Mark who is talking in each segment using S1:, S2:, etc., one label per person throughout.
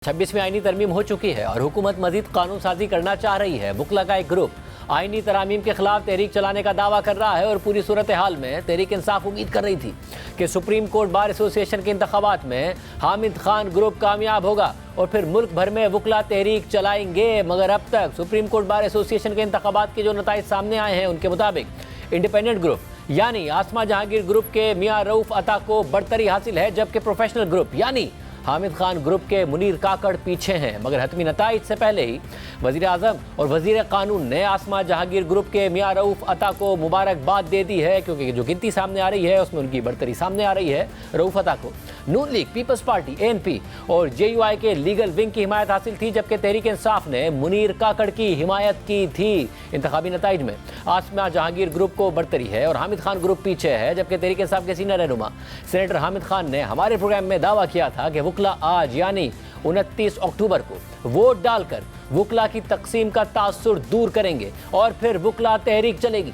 S1: 26वीं आईनी तरमीम हो चुकी है और हुकूमत मजीद कानून साजी करना चाह रही है। वकला का एक ग्रुप आईनी तरामीम के खिलाफ तहरीक चलाने का दावा कर रहा है और पूरी सूरत हाल में तहरीक इंसाफ उम्मीद कर रही थी कि सुप्रीम कोर्ट बार एसोसिएशन के इंतखाबात में हामिद खान ग्रुप कामयाब होगा और फिर मुल्क भर में वकला तहरीक चलाएंगे। मगर अब तक सुप्रीम कोर्ट बार एसोसिएशन के इंतखाबात के जो नताइज सामने आए हैं उनके मुताबिक इंडिपेंडेंट ग्रुप यानी आसमा जहांगीर ग्रुप के मियां रऊफ अता को बढ़तरी हासिल है, जबकि प्रोफेशनल ग्रुप यानी हामिद खान ग्रुप के मुनीर काकड़ पीछे हैं। मगर हतमी नताइज से पहले ही वज़ीर आज़म और वज़ीर कानून ने आसमा जहांगीर ग्रुप के मियां रऊफ अता को मुबारकबाद दे दी है, क्योंकि जो गिनती सामने आ रही है उसमें उनकी बढ़तरी सामने आ रही है। रऊफ अता को नून लीग, पीपल्स पार्टी, ANP और JUI के लीगल विंग की हिमायत हासिल थी, जबकि तहरीक इंसाफ ने मुनीर काकड़ की हिमायत की थी। इंतखाबी नताइज में आसमा जहांगीर ग्रुप को बढ़तरी है और हामिद खान ग्रुप पीछे है, जबकि तहरीक इंसाफ के सीनियर रहनुमा सेनेटर हामिद खान ने हमारे प्रोग्राम में दावा किया था कि वकला आज यानी 29 अक्टूबर को वोट डालकर वकला की तकसीम का तासुर दूर करेंगे और फिर वकला तहरीक चलेगी।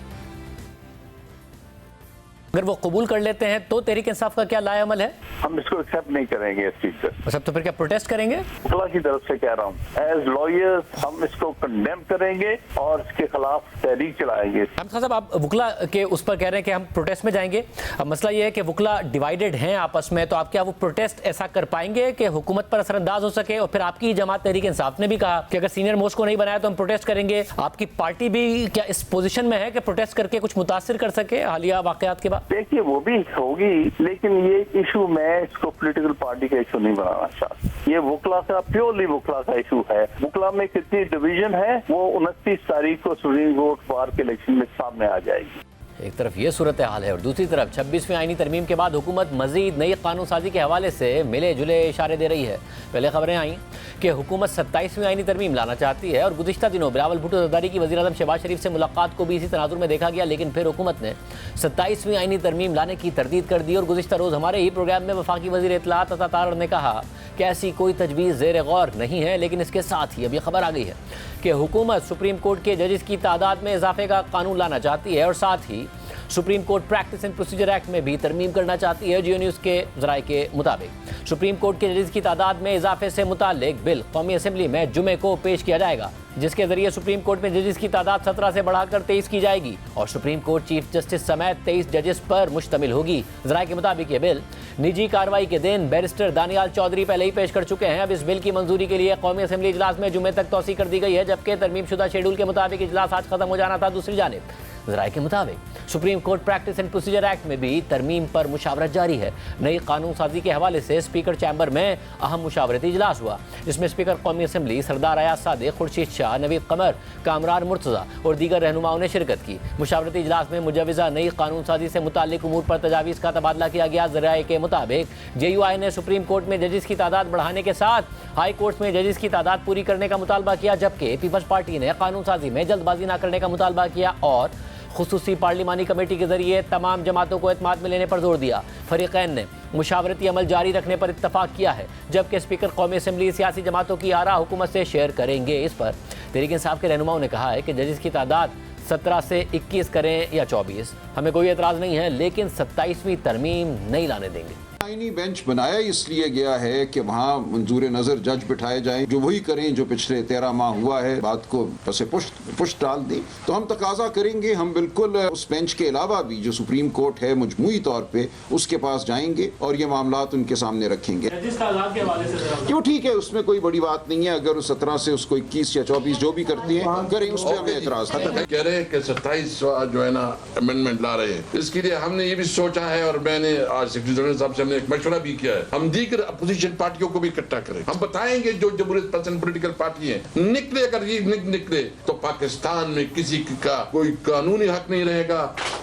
S1: अगर वो कबूल कर लेते हैं तो तहरीक इंसाफ का क्या लाएअमल है?
S2: हम इसको एक्सेप्ट नहीं करेंगे इस चीज से।
S1: सब तो फिर क्या प्रोटेस्ट करेंगे?
S2: वकला की तरफ से कह रहा हूँ, एज लॉयर्स हम इसको कंडेम करेंगे और इसके खिलाफ तहरीक चलाएंगे।
S1: हम साहब, आप वकला के उस पर कह रहे हैं कि हम प्रोटेस्ट में जाएंगे। अब मसला ये है कि वकला डिवाइडेड हैं आपस में, तो आप क्या वो प्रोटेस्ट ऐसा कर पाएंगे कि हुकूमत पर असरअंदाज हो सके? और फिर आपकी जमात तहरीक इंसाफ ने भी कहा कि अगर सीनियर मोस्ट को नहीं बनाया तो हम प्रोटेस्ट करेंगे। आपकी पार्टी भी क्या इस पोजीशन में है कि प्रोटेस्ट करके कुछ मुतासिर कर सके हालिया वाकयात के बाद?
S2: देखिए, वो भी होगी, लेकिन ये इशू मैं इसको पॉलिटिकल पार्टी का इशू नहीं बनाना चाहता। ये वकला का, प्योरली वकला का इशू है। वकला में कितनी डिवीजन है वो 29 तारीख को सुप्रीम कोर्ट बार के इलेक्शन में सामने आ जाएगी।
S1: एक तरफ ये सूरत हाल है और दूसरी तरफ 26वीं आईनी तरमीम के बाद हुकूमत मजीद नई कानून साजी के हवाले से मिले जुले इशारे दे रही है। पहले खबरें आई कि हुकूमत 27वीं आईनी तरमीम लाना चाहती है और गुज़िश्ता दिनों बिलावल भुट्टो ज़रदारी की वज़ीर आज़म शहबाज शरीफ से मुलाकात को भी इसी तनाजुर में देखा गया, लेकिन फिर हुकूमत ने 27वीं आईनी तरमीम लाने की तरदीद कर दी। और गुज़िश्ता रोज़ हमारे ही प्रोग्राम में वफाकी वज़ीर इत्तलाआत अता तारड़ ने कहा कि ऐसी कोई तजवीज़ ज़ेर गौर नहीं है। लेकिन इसके साथ ही अब ये खबर आ गई है कि हुकूमत सुप्रीम कोर्ट के जजेस की तादाद में इजाफे का कानून लाना चाहती है और साथ ही Supreme Court Practice and Procedure Act में भी तरमीम करना चाहती है। जियो न्यूज़ के ज़राए के मुताबिक सुप्रीम कोर्ट के जजेस की तादाद में इजाफे से मुताल्लिक बिल कौमी असेंबली में जुमे को पेश किया जाएगा, जिसके जरिए सुप्रीम कोर्ट में जजेस की तादाद 17 से बढ़ाकर 23 की जाएगी और सुप्रीम कोर्ट चीफ जस्टिस समेत 23 जजेस पर मुश्तमिल होगी। ज़राए के मुताबिक ये बिल निजी कार्रवाई के दिन बैरिस्टर दानियाल चौधरी पहले ही पेश कर चुके हैं। अब इस बिल की मंजूरी के लिए कौमी असेंबली इजलास में जुमे तक तौसी कर दी गई है, जबकि तरमीम शुदा शेड्यूल के मुताबिक इजलास आज खत्म हो जाना था। दूसरी जानिब ज़राए के मुताबिक supreme Court Practice and Procedure Act में भी तरमीम पर मुशावरत जारी है। नई कानून साजी के हवाले से स्पीकर चैम्बर में अहम मुशावरती इजलास हुआ, जिसमें स्पीकर कौमी असेंबली सरदार अयाज सादिक, खुर्शीद शाह, नवीद कमर, कामरान मुर्तज़ा और दीगर रहनुमाओं ने शिरकत की। मुशावरती इजलास में मुजवज़ा नई कानून साजी से मुताल्लिक उमूर पर तजावीज़ का तबादला किया गया। ज़राए के मुताबिक JUI ने सुप्रीम कोर्ट में जजेस की तादाद बढ़ाने के साथ हाई कोर्ट में जजेस की तादाद पूरी करने का मुतालबा किया, जबकि पीपल्स पार्टी ने कानून साजी में जल्दबाजी न करने का मुतालबा किया और खुसूसी पार्लिमानी कमेटी के जरिए तमाम जमातों को एतमाद में लेने पर जोर दिया। फरीकैन ने मुशावरती अमल जारी रखने पर इत्तफाक किया है, जबकि स्पीकर कौमी असेंबली सियासी जमातों की आरा हुकूमत से शेयर करेंगे। इस पर तहरीक इंसाफ के रहनुमाओं ने कहा है कि जजेस की तादाद 17 से 21 करें या 24, हमें कोई एतराज़ नहीं है, लेकिन 27वीं तरमीम नहीं लाने देंगे।
S3: आईनी बेंच बनाया इसलिए गया है कि वहाँ मंजूर नज़र जज बिठाए जाएं, जो वही करें जो पिछले 13 माह हुआ है। बात को पसे पुष्ट डाल दी तो हम तकाजा करेंगे, हम बिल्कुल उस बेंच के अलावा भी जो सुप्रीम कोर्ट है मजमूई तौर पे उसके पास जाएंगे और ये मामलात उनके सामने रखेंगे। क्यों, ठीक है, उसमें कोई बड़ी बात नहीं है। अगर 17 से उसको 21 या 24 जो भी करती है करें, उस पर हमें एतराज नहीं।
S4: कह रहे हैं कि 27 जो है ना अमेंडमेंट ला रहे हैं, इसके लिए हमने ये भी सोचा है और मैंने आज सेक्रेटरी जनरल साहब से हमने एक मशवरा भी किया है, हम दीगर अपोजिशन पार्टियों को भी इकट्ठा करें। हम बताएंगे जो जमहूरियत पसंद पॉलिटिकल पार्टी है निकले, अगर ये निकले तो पाकिस्तान में किसी का कोई कानूनी हक नहीं रहेगा,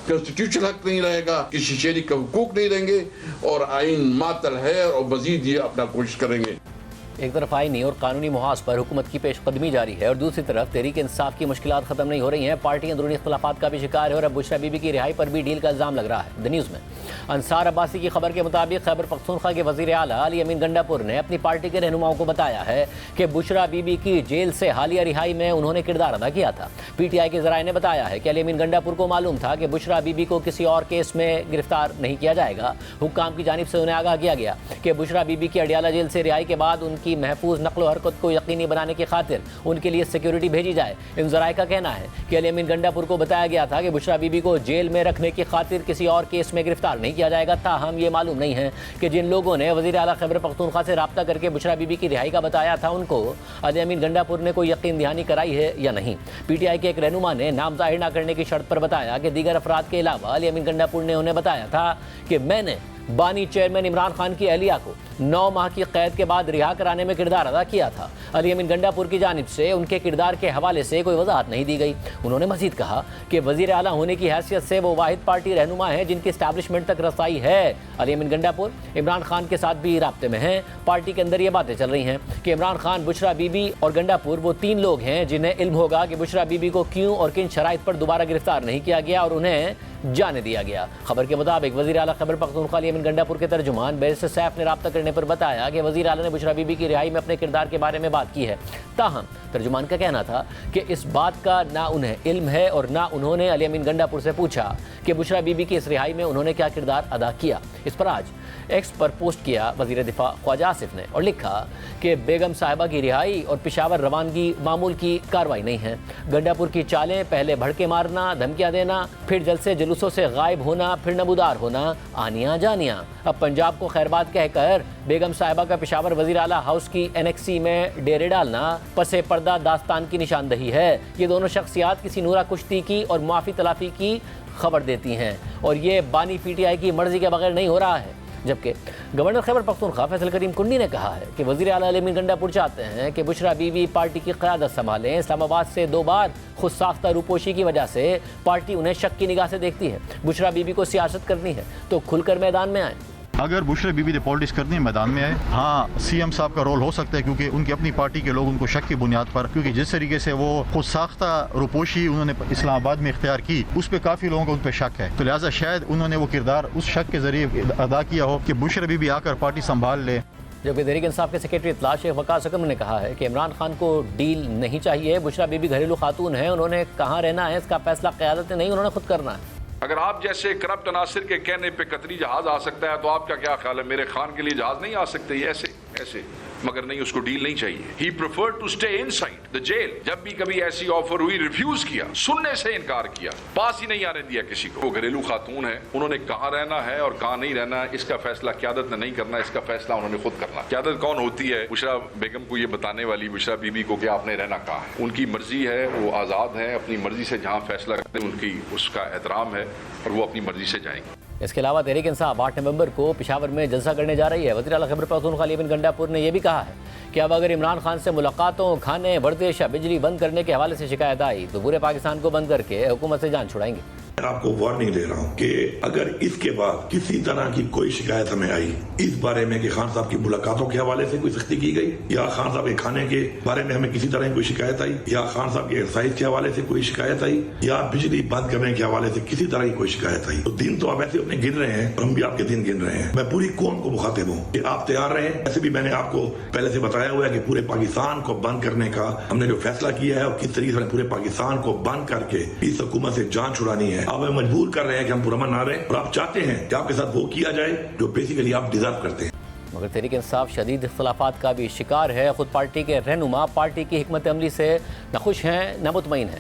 S4: कॉन्स्टिट्यूशनल हक नहीं रहेगा, किसी शहरी का हुकूक नहीं रहेंगे और आइन मातल है और मजीद ये अपना कोशिश करेंगे।
S1: एक तरफ आईनी और कानूनी मुहाज पर हुकूमत की पेशकदमी जारी है और दूसरी तरफ तहरीक इंसाफ की मुश्किलात खत्म नहीं हो रही हैं। पार्टी अंदरूनी इख्तलाफात का भी शिकार है और अब बुशरा बीबी की रिहाई पर भी डील का इल्जाम लग रहा है। द न्यूज़ में अंसार अब्बासी की खबर के मुताबिक खैबर पख्तूनख्वा के वज़ीर आला अली अमीन गंडापुर ने अपनी पार्टी के रहनुमाओं को बताया है कि बुशरा बीबी की जेल से हालिया रिहाई में उन्होंने किरदार अदा किया था। PTI के ज़राए ने बताया है कि अली अमीन गंडापुर को मालूम था कि बुशरा बीबी को किसी और केस में गिरफ्तार नहीं किया जाएगा। हुक्काम की जानिब से उन्हें आगाह किया गया कि बुशरा बीबी की अडियाला जेल से रिहाई के बाद उनके की महफूज नकलो हरकत को यकीनी बनाने की खातिर उनके लिए सिक्योरिटी भेजी जाए। इन ज़राए का कहना है कि अली अमीन गंडापुर को बताया गया था कि बुशरा बीबी को जेल में रखने की खातिर किसी और केस में गिरफ्तार नहीं किया जाएगा। ताहम ये मालूम नहीं है कि जिन लोगों ने वज़ीर आला खैबर पख्तूनख्वा से रब्ता करके बुशरा बीबी की रिहाई का बताया था उनको अली अमीन गंडापुर ने कोई यकीन दहानी कराई है या नहीं। PTI के एक रहनुमा ने नाम जाहिर न करने की शर्त पर बताया कि दीगर अफराद के अलावा अली अमीन गंडापुर ने उन्हें बताया था कि मैंने बानी चेयरमैन इमरान खान की अहलिया को 9 माह की कैद के बाद रिहा कराने में किरदार अदा किया था। अली अमीन गंडापुर की जानिब से उनके किरदार के हवाले से कोई वजाहत नहीं दी गई। उन्होंने मजीद कहा कि वज़ीर आला होने की हैसियत से वो वाहिद पार्टी रहनुमा है जिनकी एस्टैब्लिशमेंट तक रसाई है। अली अमीन गंडापुर इमरान खान के साथ भी राब्ते में हैं। पार्टी के अंदर ये बातें चल रही हैं कि इमरान खान, बुशरा बीबी और गंडापुर वो 3 लोग हैं जिन्हें इल्म होगा कि बुशरा बीबी को क्यों और किन शराइत पर दोबारा गिरफ्तार नहीं किया गया और उन्हें जाने दिया गया। खबर के मुताबिक वज़ीर आला खैबर पख्तूनख्वा अली अमीन गंडापुर के तर्जुमान बैरिस्टर सैफ ने रब्ता करने पर बताया कि वज़ीर आला ने बुशरा बीबी की रिहाई में अपने किरदार के बारे में बात की है। ताहम तर्जुमान का कहना था कि इस बात का ना उन्हें इल्म है और ना उन्होंने अली अमीन गंडापुर से पूछा कि बुशरा बीबी की इस रिहाई में उन्होंने क्या किरदार अदा किया। इस पर आज एक्स पर पोस्ट किया वज़ीर दिफा ख्वाजा आसिफ ने और लिखा कि बेगम साहिबा की रिहाई और पेशावर रवानगी मामूल की कार्रवाई नहीं है। गंडापुर की चालें पहले भड़के मारना, धमकियाँ देना, फिर जलसे जुलूसों से गायब होना, फिर नमूदार होना, आनियाँ जानियाँ। अब पंजाब को खैरबाद कहकर बेगम साहिबा का पेशावर वज़ीर आला हाउस की एनेक्सी में डेरे डालना पसे पर्दा दास्तान की निशानदही है। ये दोनों शख्सियात किसी नूरा कुश्ती की और माफ़ी तलाफ़ी की खबर देती हैं और ये बानी PTI की मर्ज़ी के बगैर नहीं हो रहा है। जबकि गवर्नर खैबर पख्तूनख्वा फैसल करीम कुन्नी ने कहा है कि वज़ीर आला अली अमीन गंडापुर चाहते हैं कि बुशरा बीबी पार्टी की क़यादत संभालें। इस्लामाबाद से 2 बार खुद साख्ता रूपोशी की वजह से पार्टी उन्हें शक की निगाह से देखती है। बुशरा बीबी को सियासत करनी है तो खुलकर मैदान में आए।
S5: अगर बुशरा बीबी ने पॉलिटिक्स करनी है मैदान में आए। हाँ, CM साहब का रोल हो सकता है क्योंकि उनकी अपनी पार्टी के लोग उनको शक की बुनियाद पर, क्योंकि जिस तरीके से वो खुद साख्ता रूपोशी उन्होंने इस्लामाबाद में इख्तियार की उस पर काफ़ी लोगों को उन पर शक है, तो लिहाजा शायद उन्होंने वो किरदार उस शक के जरिए अदा किया हो कि बुशरा बीबी आकर पार्टी संभाल ले।
S1: जबकि तहरीक इंसाफ के सेक्रेटरी इत्तला शेख वकास अकरम ने कहा है कि इमरान खान को डील नहीं चाहिए। बुशरा बीबी घरेलू खातून है, उन्होंने कहाँ रहना है इसका फैसला क़यादत नहीं, उन्होंने खुद करना है।
S6: अगर आप जैसे करप्ट अनासिर के कहने पे कतरी जहाज आ सकता है तो आपका क्या ख्याल है मेरे खान के लिए जहाज नहीं आ सकते? ऐसे मगर नहीं, उसको डील नहीं चाहिए। He preferred to stay inside the jail. जब भी कभी ऐसी ऑफर हुई रिफ्यूज किया, सुनने से इनकार किया, पास ही नहीं आने दिया किसी को। वो घरेलू खातून है, उन्होंने कहाँ रहना है और कहाँ नहीं रहना है इसका फैसला क़यादत ने नहीं करना, इसका फैसला उन्होंने खुद करना। क़यादत कौन होती है? बुशरा बेगम को ये बताने वाली, बुशरा बीबी को कि आपने रहना कहाँ है। उनकी मर्जी है, वो आज़ाद है, अपनी मर्जी से जहाँ फैसला करते हैं उनकी उसका एहतराम है और वो अपनी मर्जी से जाएंगे।
S1: इसके अलावा तहरीक इंसाफ 8 नवंबर को पेशावर में जलसा करने जा रही है। वज़ीर आला खैबर पख्तूनख्वा अली अमीन गंडापुर ने यह भी कहा है कि अब अगर इमरान खान से मुलाकातों, खाने, वर्जिश या बिजली बंद करने के हवाले से शिकायत आई तो पूरे पाकिस्तान को बंद करके हुकूमत से जान छुड़ाएंगे।
S7: आपको वार्निंग दे रहा हूँ कि अगर इसके बाद किसी तरह की कोई शिकायत हमें आई इस बारे में कि खान साहब की मुलाकातों के हवाले से कोई सख्ती की गई, या खान साहब के खाने के बारे में हमें किसी तरह की कोई शिकायत आई, या खान साहब के एक्सरसाइज के हवाले से कोई शिकायत आई, या बिजली बंद करने के हवाले से किसी तरह की कोई शिकायत आई, तो दिन तो आप ऐसे अपने गिन रहे हैं, हम भी आपके दिन गिन रहे हैं। मैं पूरी कौम को मुखातिब हूँ कि आप तैयार रहें। ऐसे भी मैंने आपको पहले से बताया हुआ है कि पूरे पाकिस्तान को बंद करने का हमने जो फैसला किया है और किस तरीके से पूरे पाकिस्तान को बंद करके इस हुकूमत से जान छुड़ानी है। अब हमें मजबूर कर रहे हैं कि हम पुरअमन ना रहें और आप चाहते हैं कि आपके साथ वो किया जाए जो बेसिकली आप डिजर्व करते हैं।
S1: मगर तहरीक इंसाफ शदीद इख्तलाफात का भी शिकार है। खुद पार्टी के रहनुमा पार्टी की हिकमत अमली से न खुश हैं न मुतमईन हैं।